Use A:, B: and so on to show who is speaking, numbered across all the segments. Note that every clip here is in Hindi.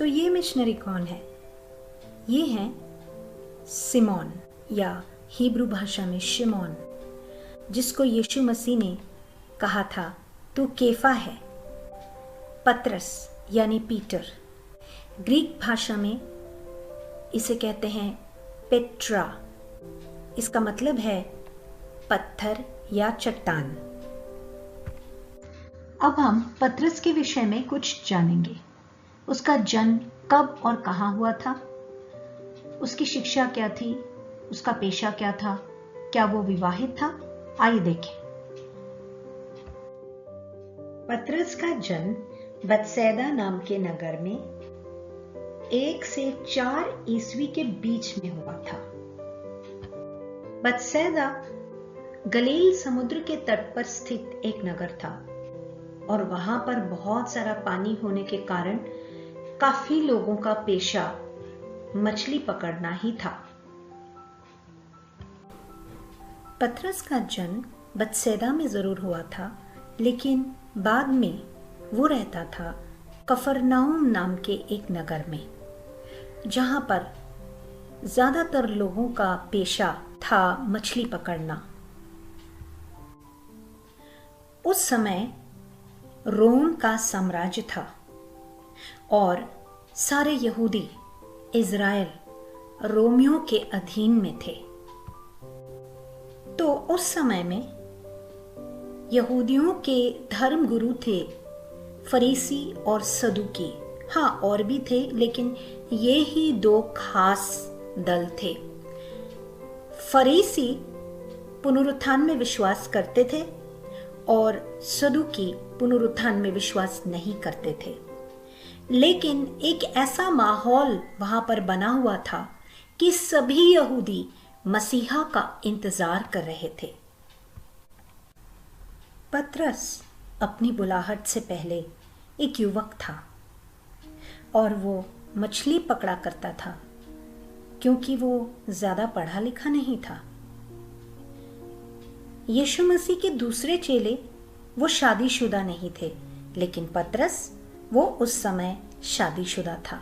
A: तो ये मिशनरी कौन है? ये हैं सिमोन या हिब्रू भाषा में शिमोन, जिसको यीशु मसीह ने कहा था तू केफा है, पतरस यानी पीटर। ग्रीक भाषा में इसे कहते हैं पेट्रा। इसका मतलब है पत्थर या चट्टान। अब हम पतरस के विषय में कुछ जानेंगे। उसका जन्म कब और कहाँ हुआ था, उसकी शिक्षा क्या थी, उसका पेशा क्या था, क्या वो विवाहित था? आइए देखें। पतरस का जन्म बतसैदा नाम के नगर में 1 से 4 ईस्वी के बीच में हुआ था। बतसैदा गलील समुद्र के तट पर स्थित एक नगर था और वहां पर बहुत सारा पानी होने के कारण काफी लोगों का पेशा मछली पकड़ना ही था। पतरस का जन्म बतसैदा में जरूर हुआ था, लेकिन बाद में वो रहता था कफरनाउम नाम के एक नगर में, जहां पर ज्यादातर लोगों का पेशा था मछली पकड़ना। उस समय रोम का साम्राज्य था और सारे यहूदी इज़राइल रोमियों के अधीन में थे। तो उस समय में यहूदियों के धर्म गुरु थे फरीसी और सदुकी। हाँ, और भी थे, लेकिन ये ही 2 खास दल थे। फरीसी पुनरुत्थान में विश्वास करते थे और सदुकी पुनरुत्थान में विश्वास नहीं करते थे। लेकिन एक ऐसा माहौल वहां पर बना हुआ था कि सभी यहूदी मसीहा का इंतजार कर रहे थे। पतरस अपनी बुलाहट से पहले एक युवक था और वो मछली पकड़ा करता था, क्योंकि वो ज्यादा पढ़ा लिखा नहीं था। यीशु मसीह के दूसरे चेले वो शादीशुदा नहीं थे, लेकिन पतरस वो उस समय शादीशुदा था।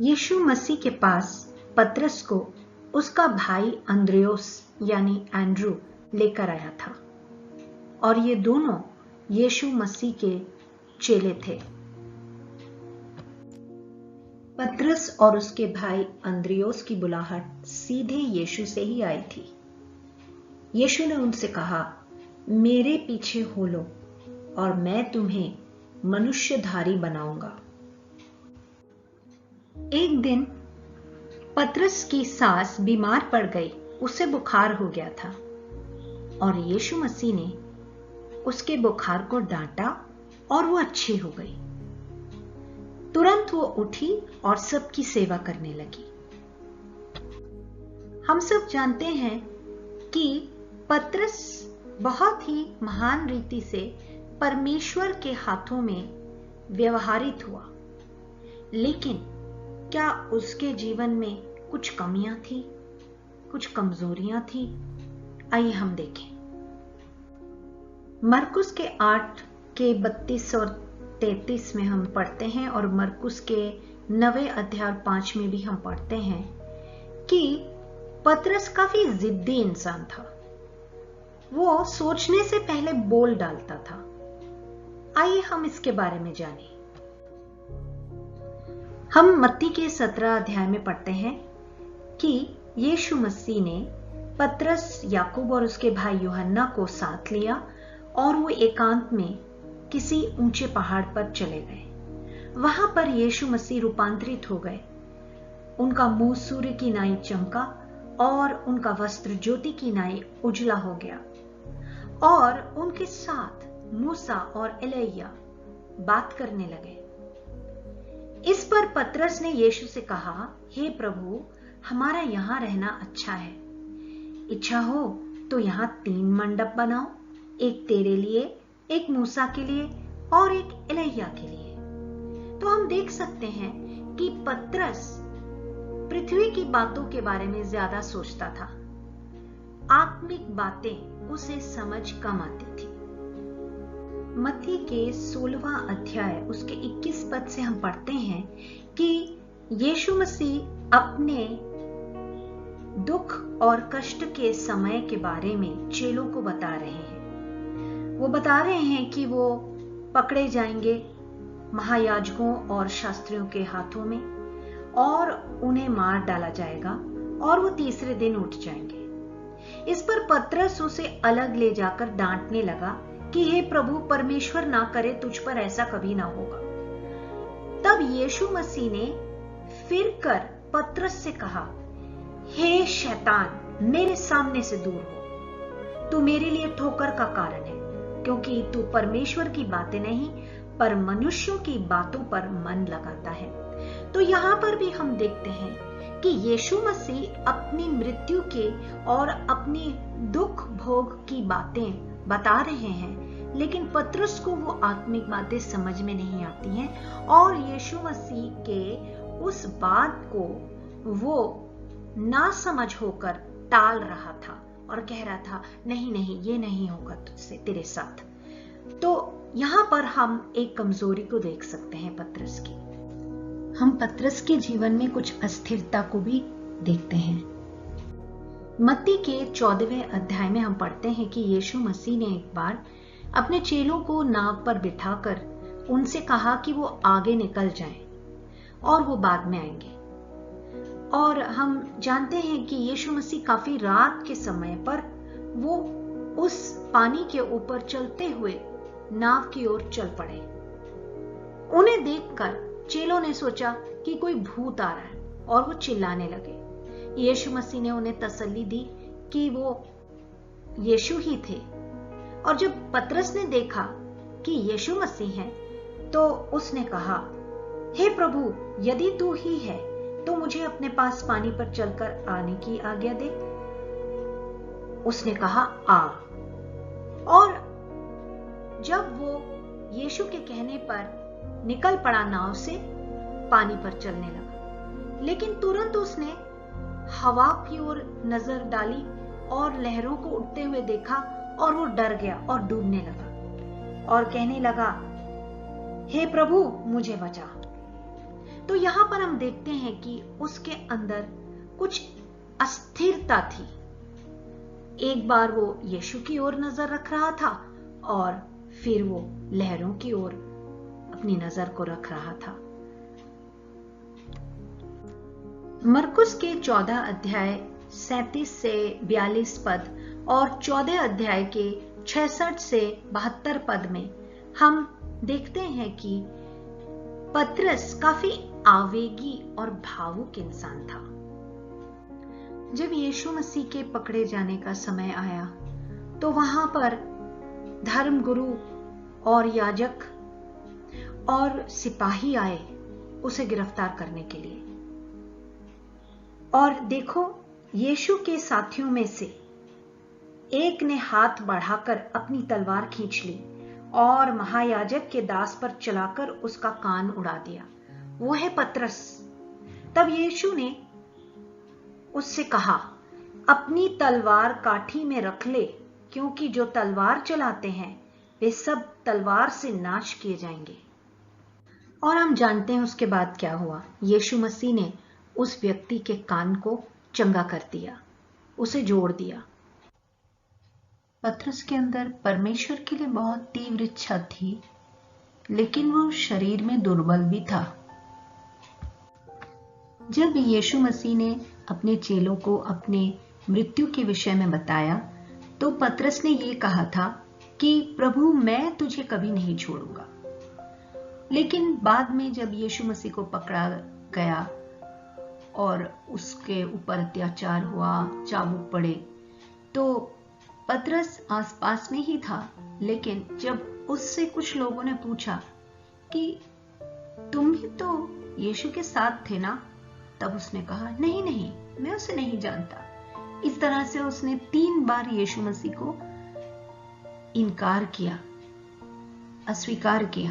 A: यीशु मसीह के पास पतरस को उसका भाई अंद्रियोस यानी एंड्रू लेकर आया था और ये दोनों यीशु मसीह के चेले थे। पतरस और उसके भाई अंद्रियोस की बुलाहट सीधे यीशु से ही आई थी। यीशु ने उनसे कहा, मेरे पीछे हो लो और मैं तुम्हें मनुष्यधारी बनाऊंगा। एक दिन पतरस की सास बीमार पड़ गई, उसे बुखार हो गया था और यीशु मसीह ने उसके बुखार को डांटा और वो अच्छी हो गई। तुरंत वो उठी और सबकी सेवा करने लगी। हम सब जानते हैं कि पतरस बहुत ही महान रीति से परमेश्वर के हाथों में व्यवहारित हुआ, लेकिन क्या उसके जीवन में कुछ कमियां थी, कुछ कमजोरियां थी? आइए हम देखें। मरकुस के 8 के 32 और 33 में हम पढ़ते हैं और मरकुस के 9 अध्याय 5 में भी हम पढ़ते हैं कि पतरस काफी जिद्दी इंसान था। वो सोचने से पहले बोल डालता था। आइए हम इसके बारे में जानें। हम मत्ती के 17 अध्याय में पढ़ते हैं कि यीशु मसीह ने पतरस, याकूब और उसके भाई यूहन्ना को साथ लिया और वो एकांत में किसी ऊंचे पहाड़ पर चले गए। वहां पर यीशु मसीह रूपांतरित हो गए। उनका मुंह सूर्य की नाई चमका और उनका वस्त्र ज्योति की नाई उजला हो गया और उनके साथ मूसा और एलिय्याह बात करने लगे। इस पर पतरस ने यीशु से कहा, हे प्रभु, हमारा यहां रहना अच्छा है। इच्छा हो तो यहां 3 मंडप बनाओ, एक तेरे लिए, एक मूसा के लिए और एक एलिय्याह के लिए। तो हम देख सकते हैं कि पतरस पृथ्वी की बातों के बारे में ज्यादा सोचता था। आत्मिक बातें उसे समझ कम आती थी। मत्ती के 16वां अध्याय उसके 21 पद से हम पढ़ते हैं कि यीशु मसीह अपने दुख और कष्ट के समय के बारे में चेलों को बता रहे हैं। वो बता रहे हैं कि वो पकड़े जाएंगे महायाजकों और शास्त्रियों के हाथों में और उन्हें मार डाला जाएगा और वो तीसरे दिन उठ जाएंगे। इस पर पतरस उसे अलग ले जाकर डांटने लगा कि हे प्रभु, परमेश्वर ना करे, तुझ पर ऐसा कभी ना होगा। तब यीशु मसीह ने फिर कर पतरस से कहा, हे शैतान, मेरे सामने से दूर हो, तू मेरे लिए ठोकर का कारण है, क्योंकि तू परमेश्वर की बातें नहीं पर मनुष्यों की बातों पर मन लगाता है। तो यहां पर भी हम देखते हैं कि यीशु मसीह अपनी मृत्यु के और अपनी दुख भोग की बातें बता रहे हैं, लेकिन पतरस को वो आत्मिक बातें समझ में नहीं आती हैं और यीशु मसीह के उस बात को वो ना समझ होकर टाल रहा था और कह रहा था, नहीं नहीं, ये नहीं होगा तुझसे, तेरे साथ। तो यहां पर हम एक कमजोरी को देख सकते हैं पतरस की। हम पतरस के जीवन में कुछ अस्थिरता को भी देखते हैं। मत्ती के 14वें अध्याय में हम पढ़ते हैं कि यीशु मसीह ने एक बार अपने चेलों को नाव पर बिठाकर उनसे कहा कि वो आगे निकल जाएं और वो बाद में आएंगे। और हम जानते हैं कि यीशु मसीह काफी रात के समय पर वो उस पानी के ऊपर चलते हुए नाव की ओर चल पड़े। उन्हें देखकर चेलों ने सोचा कि कोई भूत आ रहा है और वो चिल्लाने लगे। यीशु मसीह ने उन्हें तसल्ली दी कि वो यीशु ही थे। और जब पतरस ने देखा कि यीशु मसीह है तो उसने कहा, हे प्रभु, यदि तू ही है तो मुझे अपने पास पानी पर चलकर आने की आज्ञा दे। उसने कहा, आ। और जब वो यीशु के कहने पर निकल पड़ा नाव से, पानी पर चलने लगा, लेकिन तुरंत उसने हवा की ओर नजर डाली और लहरों को उठते हुए देखा और वो डर गया और डूबने लगा और कहने लगा, हे प्रभु, मुझे बचा। तो यहां पर हम देखते हैं कि उसके अंदर कुछ अस्थिरता थी। एक बार वो यीशु की ओर नजर रख रहा था और फिर वो लहरों की ओर अपनी नजर को रख रहा था। मरकुस के 14 अध्याय 37 से 42 पद और 14 अध्याय के 66 से 72 पद में हम देखते हैं कि पतरस काफी आवेगी और भावुक इंसान था। जब यीशु मसीह के पकड़े जाने का समय आया तो वहां पर धर्मगुरु और याजक और सिपाही आए उसे गिरफ्तार करने के लिए। और देखो, यीशु के साथियों में से एक ने हाथ बढ़ाकर अपनी तलवार खींच ली और महायाजक के दास पर चलाकर उसका कान उड़ा दिया। वो है पतरस। तब यीशु ने उससे कहा, अपनी तलवार काठी में रख ले, क्योंकि जो तलवार चलाते हैं वे सब तलवार से नाश किए जाएंगे। और हम जानते हैं उसके बाद क्या हुआ। यीशु मसीह ने उस व्यक्ति के कान को चंगा कर दिया, उसे जोड़ दिया। पतरस के अंदर परमेश्वर के लिए बहुत तीव्र इच्छा थी, लेकिन वो शरीर में दुर्बल भी था। जब यीशु मसीह ने अपने चेलों को अपने मृत्यु के विषय में बताया तो पतरस ने ये कहा था कि प्रभु, मैं तुझे कभी नहीं छोड़ूंगा। लेकिन बाद में जब यीशु मसीह को पकड़ा गया और उसके ऊपर अत्याचार हुआ, चाबुक पड़े, तो पतरस आसपास में ही था। लेकिन जब उससे कुछ लोगों ने पूछा कि तुम भी तो यीशु के साथ थे ना, तब उसने कहा, नहीं नहीं, मैं उसे नहीं जानता। इस तरह से उसने 3 बार यीशु मसीह को इनकार किया, अस्वीकार किया।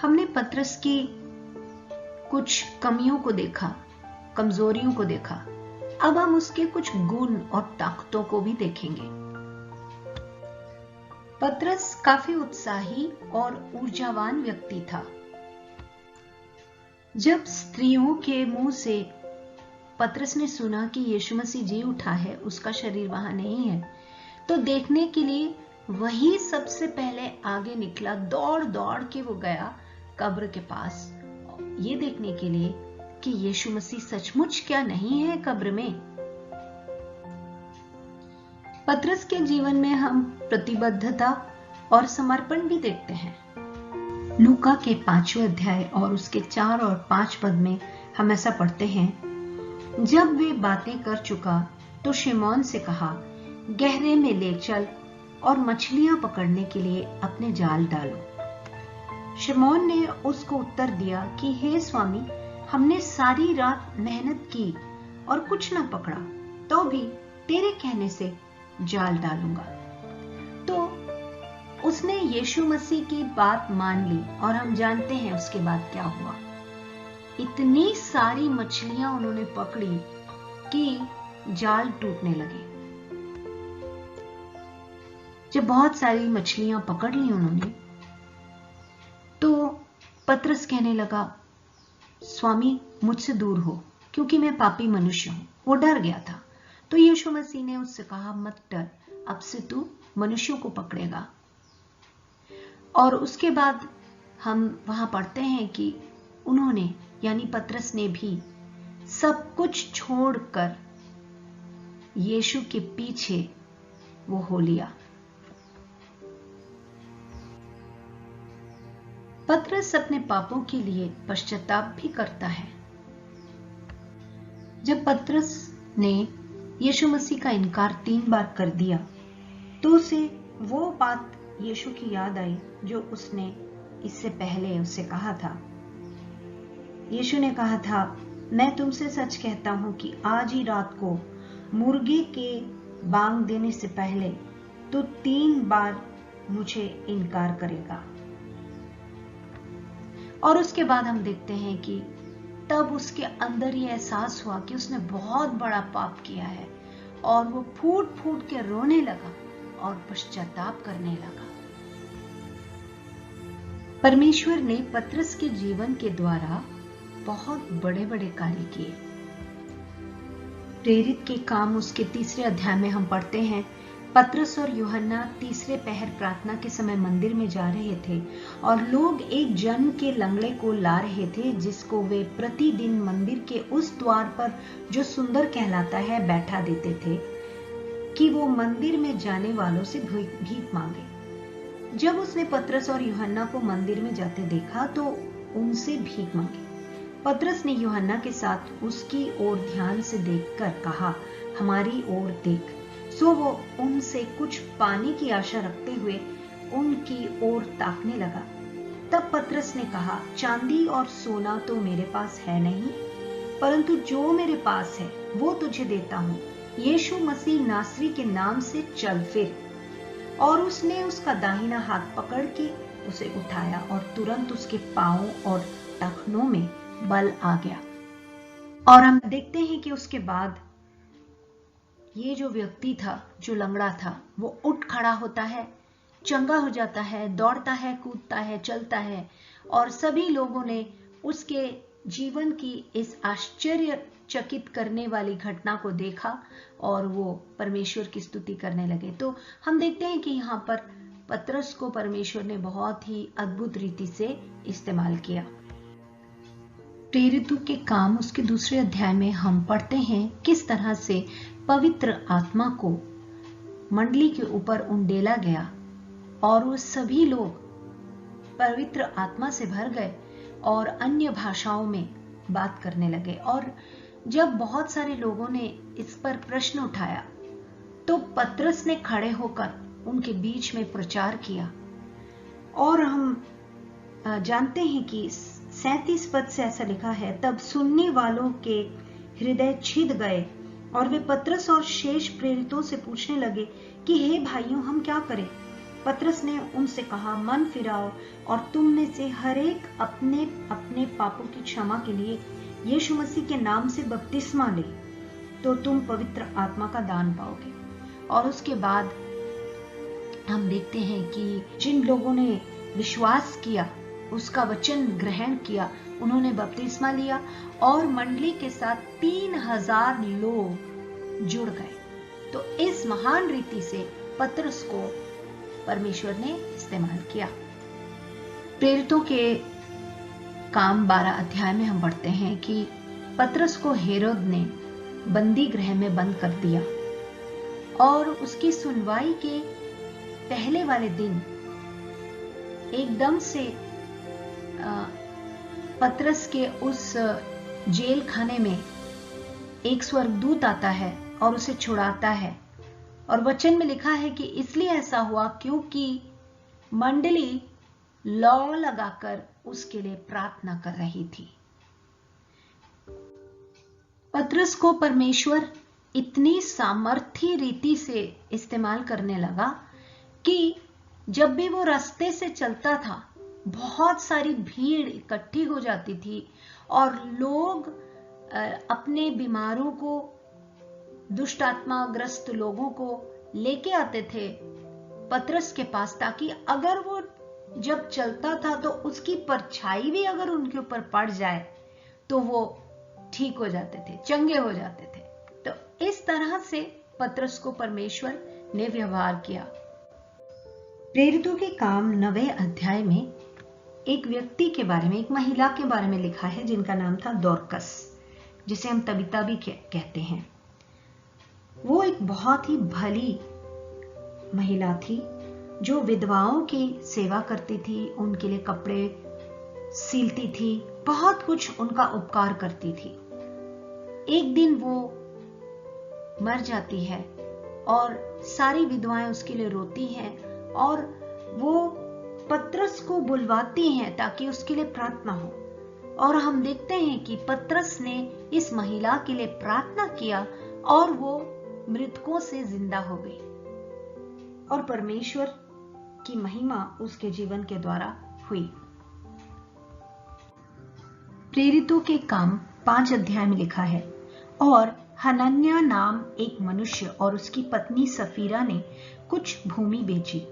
A: हमने पतरस की कुछ कमियों को देखा, कमजोरियों को देखा। अब हम उसके कुछ गुण और ताकतों को भी देखेंगे। पतरस काफी उत्साही और ऊर्जावान व्यक्ति था। जब स्त्रियों के मुंह से पतरस ने सुना कि यीशु मसीह जी उठा है, उसका शरीर वहां नहीं है, तो देखने के लिए वही सबसे पहले आगे निकला। दौड़ दौड़ के वो गया कब्र के पास, ये देखने के लिए कि यीशु मसीह सचमुच क्या नहीं है कब्र में। पतरस के जीवन में हम प्रतिबद्धता और समर्पण भी देखते हैं। लूका के 5वें अध्याय और उसके 4 और 5 पद में हम ऐसा पढ़ते हैं, जब वे बातें कर चुका तो शिमोन से कहा, गहरे में ले चल और मछलियां पकड़ने के लिए अपने जाल डालो। शिमोन ने उसको उत्तर दिया कि हे स्वामी, हमने सारी रात मेहनत की और कुछ न पकड़ा, तो भी तेरे कहने से जाल डालूंगा। तो उसने यीशु मसीह की बात मान ली और हम जानते हैं उसके बाद क्या हुआ। इतनी सारी मछलियां उन्होंने पकड़ी कि जाल टूटने लगे। जब बहुत सारी मछलियां पकड़ ली उन्होंने, तो पतरस कहने लगा, स्वामी मुझसे दूर हो, क्योंकि मैं पापी मनुष्य हूं। वो डर गया था। तो यीशु मसीह ने उससे कहा, मत डर, अब से तू मनुष्यों को पकड़ेगा। और उसके बाद हम वहां पढ़ते हैं कि उन्होंने, यानी पतरस ने भी सब कुछ छोड़कर यीशु के पीछे वो हो लिया। पतरस अपने पापों के लिए पश्चाताप भी करता है। जब पतरस ने यीशु मसीह का इनकार 3 बार कर दिया, तो उसे वो बात यीशु की याद आई जो उसने इससे पहले उससे कहा था। यीशु ने कहा था, मैं तुमसे सच कहता हूं कि आज ही रात को मुर्गे के बांग देने से पहले तो 3 बार मुझे इनकार करेगा। और उसके बाद हम देखते हैं कि तब उसके अंदर ये एहसास हुआ कि उसने बहुत बड़ा पाप किया है, और वो फूट फूट के रोने लगा और पश्चाताप करने लगा। परमेश्वर ने पतरस के जीवन के द्वारा बहुत बड़े बड़े कार्य किए। प्रेरित के काम उसके 3 अध्याय में हम पढ़ते हैं, पतरस और यूहन्ना तीसरे पहर प्रार्थना के समय मंदिर में जा रहे थे और लोग एक जन्म के लंगड़े को ला रहे थे, जिसको वे प्रतिदिन मंदिर के उस द्वार पर, जो सुंदर कहलाता है, बैठा देते थे कि वो मंदिर में जाने वालों से भीख मांगे। जब उसने पतरस और यूहन्ना को मंदिर में जाते देखा तो उनसे भीख मांगी। पतरस ने यूहन्ना के साथ उसकी ओर ध्यान से देखकर कहा, हमारी ओर देख। सो वो उनसे कुछ पाने की आशा रखते हुए उनकी ओर ताकने लगा। तब पतरस ने कहा, चांदी और सोना तो मेरे पास है नहीं, परंतु जो मेरे पास है वो तुझे देता हूं। यीशु मसीह नासरी के नाम से चल फिर। और उसने उसका दाहिना हाथ पकड़ के उसे उठाया और तुरंत उसके पांवों और टखनों में बल आ गया। और हम देखते हैं कि उसके बाद ये जो व्यक्ति था, जो लंगड़ा था, वो उठ खड़ा होता है, चंगा हो जाता है, दौड़ता है, कूदता है, चलता है। और सभी लोगों ने उसके जीवन की इस आश्चर्यचकित करने वाली घटना को देखा और वो परमेश्वर की स्तुति करने लगे। तो हम देखते हैं कि यहाँ पर पतरस को परमेश्वर ने बहुत ही अद्भुत रीति से इस्तेमाल किया। प्रेरितों के काम उसके 2 अध्याय में हम पढ़ते हैं किस तरह से पवित्र आत्मा को मंडली के ऊपर उंडेला गया और वो सभी लोग पवित्र आत्मा से भर गए और अन्य भाषाओं में बात करने लगे। और जब बहुत सारे लोगों ने इस पर प्रश्न उठाया तो पतरस ने खड़े होकर उनके बीच में प्रचार किया। और हम जानते हैं कि 37 पद से ऐसा लिखा है, तब सुनने वालों के हृदय छिद गए और वे पतरस और शेष प्रेरितों से पूछने लगे कि हे भाइयों, हम क्या करें? पतरस ने उनसे कहा, मन फिराओ और तुम में से हर एक अपने अपने पापों की क्षमा के लिए यीशु मसीह के नाम से बपतिस्मा ले, तो तुम पवित्र आत्मा का दान पाओगे। और उसके बाद हम देखते हैं कि जिन लोगों ने विश्वास किया, उसका वचन ग्रहण किया, उन्होंने बपतिस्मा लिया और मंडली के साथ 3000 लोग जुड़ गए। तो इस महान रीति से पतरस को परमेश्वर ने इस्तेमाल किया। प्रेरितों के काम 12 अध्याय में हम पढ़ते हैं कि पतरस को हेरोद ने बंदी गृह में बंद कर दिया और उसकी सुनवाई के पहले वाले दिन एकदम से पतरस के उस जेल खाने में एक स्वर्गदूत आता है और उसे छुड़ाता है। और वचन में लिखा है कि इसलिए ऐसा हुआ क्योंकि मंडली लौ लगाकर उसके लिए प्रार्थना कर रही थी। पतरस को परमेश्वर इतनी सामर्थी रीति से इस्तेमाल करने लगा कि जब भी वो रास्ते से चलता था, बहुत सारी भीड़ इकट्ठी हो जाती थी और लोग अपने बीमारों को, दुष्ट आत्माग्रस्त लोगों को लेके आते थे पतरस के पास, ताकि अगर वो जब चलता था तो उसकी परछाई भी अगर उनके ऊपर पड़ जाए तो वो ठीक हो जाते थे, चंगे हो जाते थे। तो इस तरह से पतरस को परमेश्वर ने व्यवहार किया। प्रेरितों के काम 9वें अध्याय में एक व्यक्ति के बारे में, एक महिला के बारे में लिखा है जिनका नाम था दोरकस, जिसे हम तबीता भी कहते हैं। वो एक बहुत ही भली महिला थी जो विधवाओं की सेवा करती थी, उनके लिए कपड़े सीलती थी, बहुत कुछ उनका उपकार करती थी। एक दिन वो मर जाती है और सारी विधवाएं उसके लिए रोती हैं और वो पतरस को बुलवाती हैं ताकि उसके लिए प्रार्थना हो। और हम देखते हैं कि पतरस ने इस महिला के लिए प्रार्थना किया और वो मृतकों से जिंदा हो गई और परमेश्वर की महिमा उसके जीवन के द्वारा हुई। प्रेरितों के काम 5 अध्याय में लिखा है, और हनन्याह नाम एक मनुष्य और उसकी पत्नी सफीरा ने कुछ भूमि बेची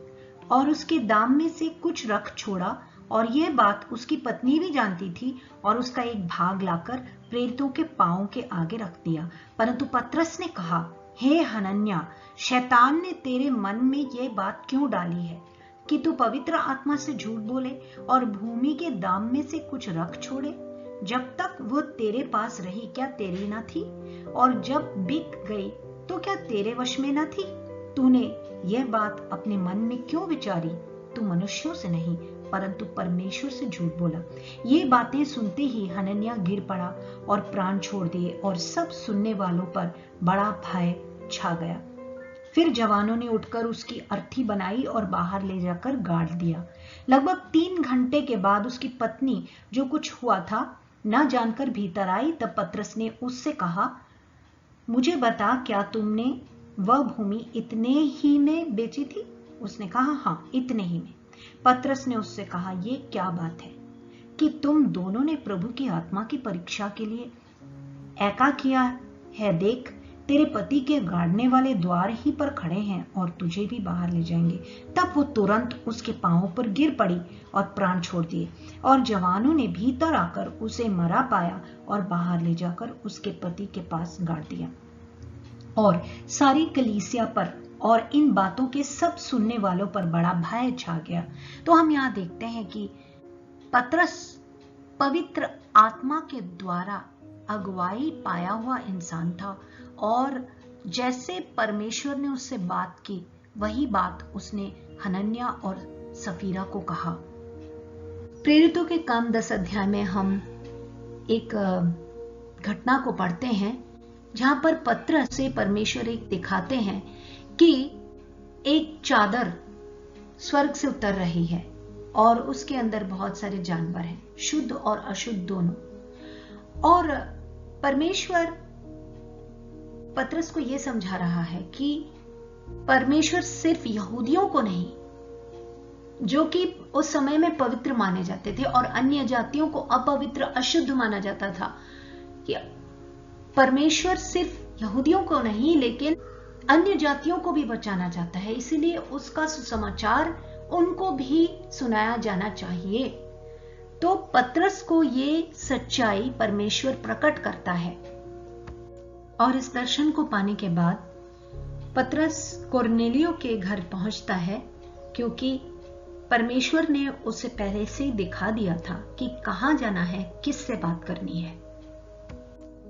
A: और उसके दाम में से कुछ रख छोड़ा, और यह बात उसकी पत्नी भी जानती थी, और उसका एक भाग लाकर प्रेरितों के पांवों के आगे रख दिया। परंतु पतरस ने कहा, हे हनन्याह, शैतान ने तेरे मन में यह बात क्यों डाली है कि तू पवित्र आत्मा से झूठ बोले और भूमि के दाम में से कुछ रख छोड़े? जब तक वो तेरे पास रही क्या तेरी न थी, और जब बिक गई तो क्या तेरे वश में न थी? तूने यह बात अपने मन में क्यों विचारी? तू मनुष्यों से नहीं परंतु परमेश्वर से झूठ बोला। ये बातें सुनते ही हनन्याह गिर पड़ा और प्राण छोड़ दिए, और सब सुनने वालों पर बड़ा भय छा गया। फिर जवानों ने उठकर उसकी अर्थी बनाई और बाहर ले जाकर गाड़ दिया। लगभग 3 घंटे के बाद उसकी पत्नी, जो कुछ हुआ था न जानकर भीतर आई, तब पतरस ने उससे कहा, मुझे बता, क्या तुमने वह भूमि इतने ही में बेची थी? उसने कहा, हाँ, इतने ही में। पतरस ने उससे कहा, ये क्या बात है कि तुम दोनों ने प्रभु की आत्मा की परीक्षा के लिए ऐका किया है? देख, तेरे पति के गाड़ने वाले द्वार ही पर खड़े हैं और तुझे भी बाहर ले जाएंगे। तब वो तुरंत उसके पांवों पर गिर पड़ी और प्राण छोड़ दिए, और जवानों ने भीतर आकर उसे मरा पाया और बाहर ले जाकर उसके पति के पास गाड़ दिया। और सारी कलीसिया पर और इन बातों के सब सुनने वालों पर बड़ा भय छा गया। तो हम यहाँ देखते हैं कि पतरस पवित्र आत्मा के द्वारा अगुवाई पाया हुआ इंसान था, और जैसे परमेश्वर ने उससे बात की, वही बात उसने हनन्याह और सफीरा को कहा। प्रेरितों के काम 10 अध्याय में हम एक घटना को पढ़ते हैं जहां पर पतरस से परमेश्वर एक दिखाते हैं कि एक चादर स्वर्ग से उतर रही है और उसके अंदर बहुत सारे जानवर हैं, शुद्ध और अशुद्ध दोनों। और परमेश्वर पतरस को यह समझा रहा है कि परमेश्वर सिर्फ यहूदियों को नहीं, जो कि उस समय में पवित्र माने जाते थे, और अन्य जातियों को अपवित्र अशुद्ध माना जाता था, कि परमेश्वर सिर्फ यहूदियों को नहीं लेकिन अन्य जातियों को भी बचाना चाहता है, इसीलिए उसका सुसमाचार उनको भी सुनाया जाना चाहिए। तो पतरस को ये सच्चाई परमेश्वर प्रकट करता है और इस दर्शन को पाने के बाद पतरस कुरनेलियो के घर पहुंचता है, क्योंकि परमेश्वर ने उसे पहले से ही दिखा दिया था कि कहां जाना है, किससे बात करनी है।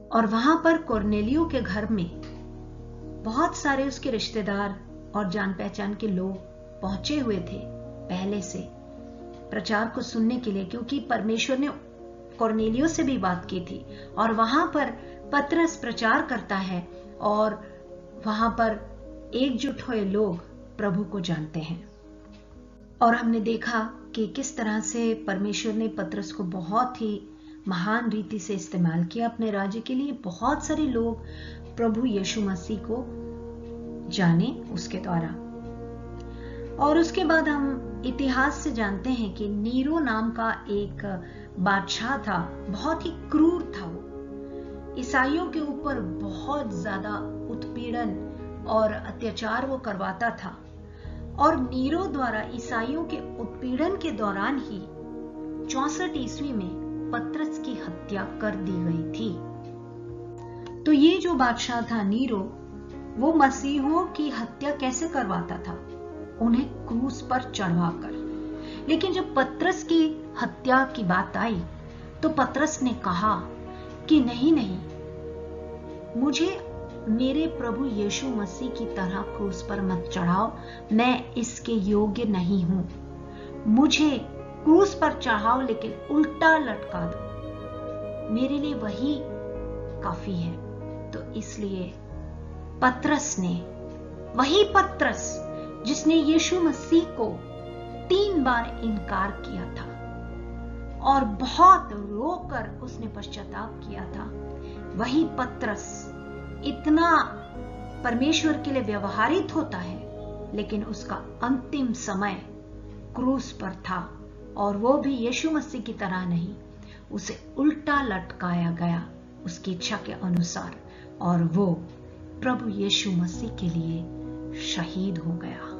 A: और वहां पर कुरनेलियो के घर में बहुत सारे उसके रिश्तेदार और जान पहचान के लोग पहुंचे हुए थे पहले से प्रचार को सुनने के लिए, क्योंकि परमेश्वर ने कुरनेलियो से भी बात की थी। और वहां पर पतरस प्रचार करता है और वहां पर एकजुट हुए लोग प्रभु को जानते हैं। और हमने देखा कि किस तरह से परमेश्वर ने पतरस को बहुत ही महान रीति से इस्तेमाल किया अपने राज्य के लिए। बहुत सारे लोग प्रभु यीशु मसीह को जाने उसके द्वारा। और उसके बाद हम इतिहास से जानते हैं कि नीरो नाम का एक बादशाह था, बहुत ही क्रूर था। वो ईसाइयों के ऊपर बहुत ज्यादा उत्पीड़न और अत्याचार वो करवाता था। और नीरो द्वारा ईसाइयों के उत्पीड़न के दौरान ही 64 ईस्वी में पतरस की हत्या कर दी गई थी। तो ये जो बादशाह था नीरो, वो मसीहों की हत्या कैसे करवाता था? उन्हें क्रूस पर चढ़वाकर। लेकिन जब पतरस की हत्या की बात आई तो पतरस ने कहा कि नहीं नहीं, मुझे मेरे प्रभु यीशु मसीह की तरह क्रूस पर मत चढ़ाओ, मैं इसके योग्य नहीं हूं। मुझे क्रूस पर चढ़ाओ लेकिन उल्टा लटका दो, मेरे लिए वही काफी है। तो इसलिए पतरस ने, वही पतरस जिसने यीशु मसीह को 3 बार इनकार किया था और बहुत रोकर उसने पश्चाताप किया था, वही पतरस इतना परमेश्वर के लिए व्यवहारित होता है, लेकिन उसका अंतिम समय क्रूस पर था। और वो भी यीशु मसीह की तरह नहीं, उसे उल्टा लटकाया गया उसकी इच्छा के अनुसार, और वो प्रभु यीशु मसीह के लिए शहीद हो गया।